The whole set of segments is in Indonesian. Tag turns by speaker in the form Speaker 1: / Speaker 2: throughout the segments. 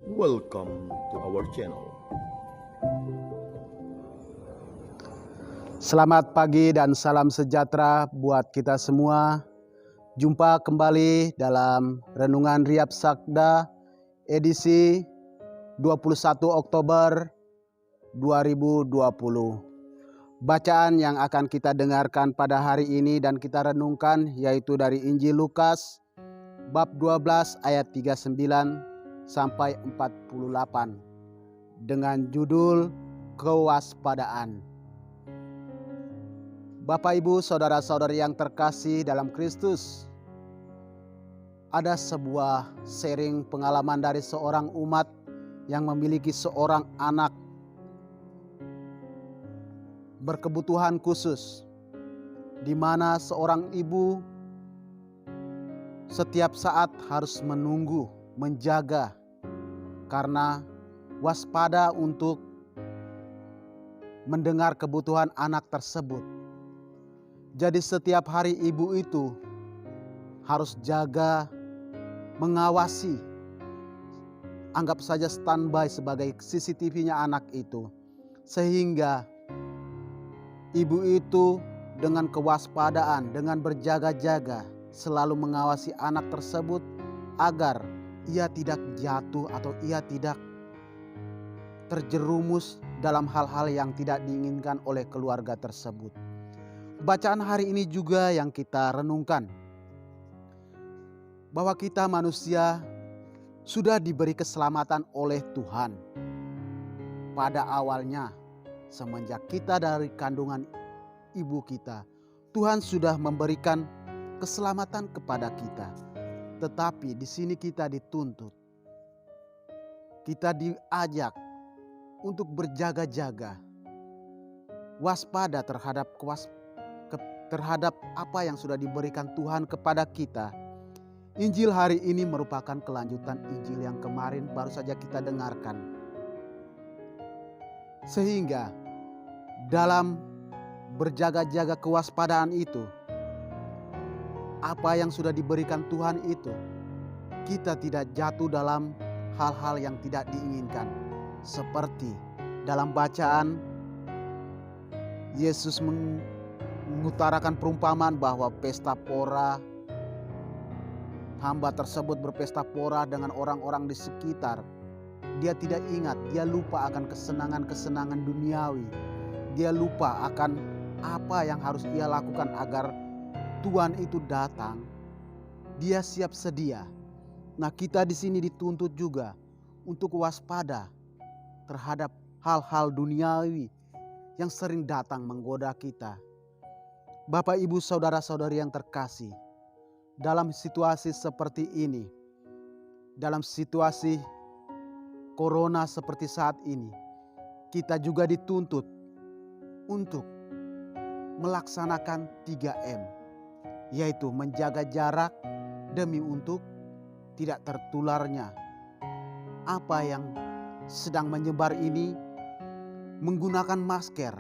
Speaker 1: Welcome to our channel.
Speaker 2: Selamat pagi dan salam sejahtera buat kita semua. Jumpa kembali dalam Renungan Riap Sakda edisi 21 Oktober 2020. Bacaan yang akan kita dengarkan pada hari ini dan kita renungkan yaitu dari Injil Lukas bab 12 ayat 39 sampai 48 dengan judul Kewaspadaan. Bapak, Ibu, saudara-saudari yang terkasih dalam Kristus, ada sebuah sharing pengalaman dari seorang umat yang memiliki seorang anak berkebutuhan khusus, di mana seorang ibu setiap saat harus menunggu, menjaga, karena waspada untuk mendengar kebutuhan anak tersebut. Jadi setiap hari ibu itu harus jaga, mengawasi, anggap saja standby sebagai CCTV-nya anak itu. Sehingga ibu itu dengan kewaspadaan, dengan berjaga-jaga selalu mengawasi anak tersebut agar ia tidak jatuh atau ia tidak terjerumus dalam hal-hal yang tidak diinginkan oleh keluarga tersebut. Bacaan hari ini juga yang kita renungkan, bahwa kita manusia sudah diberi keselamatan oleh Tuhan. Pada awalnya, semenjak kita dari kandungan ibu kita, Tuhan sudah memberikan keselamatan kepada kita. Tetapi di sini kita dituntut, kita diajak untuk berjaga-jaga, waspada terhadap apa yang sudah diberikan Tuhan kepada kita. Injil hari ini merupakan kelanjutan Injil yang kemarin baru saja kita dengarkan. Sehingga dalam berjaga-jaga kewaspadaan itu, apa yang sudah diberikan Tuhan itu, kita tidak jatuh dalam hal-hal yang tidak diinginkan. Seperti dalam bacaan, Yesus mengutarakan perumpamaan bahwa pesta pora, hamba tersebut berpesta pora dengan orang-orang di sekitar. Dia tidak ingat, dia lupa akan kesenangan-kesenangan duniawi. Dia lupa akan apa yang harus ia lakukan agar Tuhan itu datang. Dia siap sedia. Nah, kita di sini dituntut juga untuk waspada terhadap hal-hal duniawi yang sering datang menggoda kita. Bapak, Ibu, saudara-saudari yang terkasih, dalam situasi seperti ini, dalam situasi corona seperti saat ini, kita juga dituntut untuk melaksanakan 3M, yaitu menjaga jarak demi untuk tidak tertularnya apa yang sedang menyebar ini, menggunakan masker,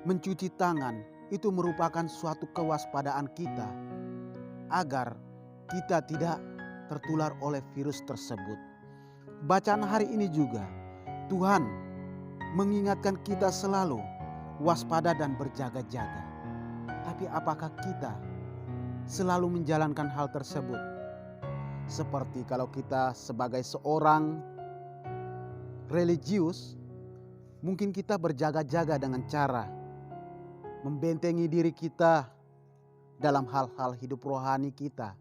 Speaker 2: mencuci tangan. Itu merupakan suatu kewaspadaan kita agar kita tidak tertular oleh virus tersebut. Bacaan hari ini juga Tuhan mengingatkan kita selalu waspada dan berjaga-jaga. Tapi apakah kita selalu menjalankan hal tersebut? Seperti kalau kita sebagai seorang religius, mungkin kita berjaga-jaga dengan cara membentengi diri kita dalam hal-hal hidup rohani kita,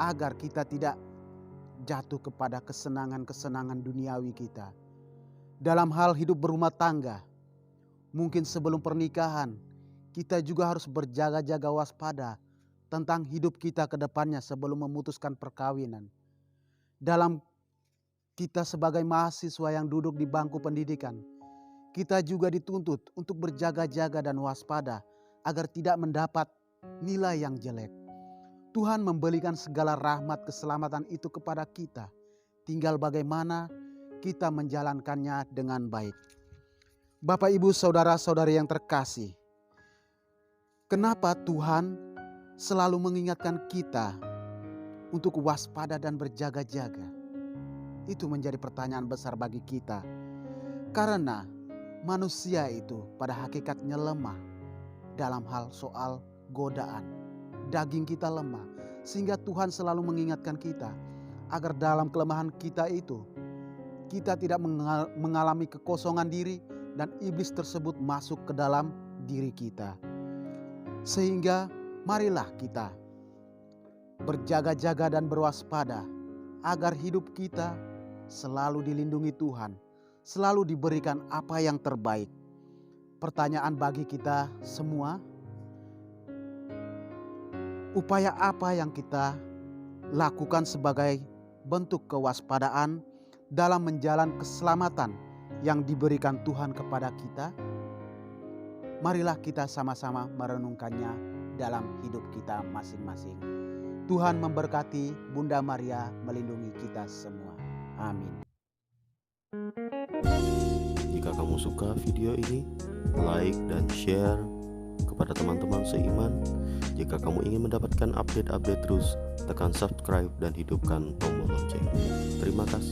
Speaker 2: agar kita tidak jatuh kepada kesenangan-kesenangan duniawi kita. Dalam hal hidup berumah tangga, mungkin sebelum pernikahan, kita juga harus berjaga-jaga waspada tentang hidup kita ke depannya sebelum memutuskan perkawinan. Dalam kita sebagai mahasiswa yang duduk di bangku pendidikan, kita juga dituntut untuk berjaga-jaga dan waspada agar tidak mendapat nilai yang jelek. Tuhan memberikan segala rahmat keselamatan itu kepada kita. Tinggal bagaimana kita menjalankannya dengan baik. Bapak, Ibu, saudara-saudari yang terkasih, kenapa Tuhan selalu mengingatkan kita untuk waspada dan berjaga-jaga? Itu menjadi pertanyaan besar bagi kita. Karena manusia itu pada hakikatnya lemah dalam hal soal godaan. Daging kita lemah, sehingga Tuhan selalu mengingatkan kita agar dalam kelemahan kita itu kita tidak mengalami kekosongan diri dan iblis tersebut masuk ke dalam diri kita. Sehingga marilah kita berjaga-jaga dan berwaspada agar hidup kita selalu dilindungi Tuhan, selalu diberikan apa yang terbaik. Pertanyaan bagi kita semua, upaya apa yang kita lakukan sebagai bentuk kewaspadaan dalam menjalan keselamatan yang diberikan Tuhan kepada kita? Marilah kita sama-sama merenungkannya dalam hidup kita masing-masing. Tuhan memberkati, Bunda Maria melindungi kita semua. Amin.
Speaker 1: Jika kamu suka video ini, like dan share kepada teman-teman seiman. Jika kamu ingin mendapatkan update-update terus, tekan subscribe dan hidupkan tombol lonceng. Terima kasih.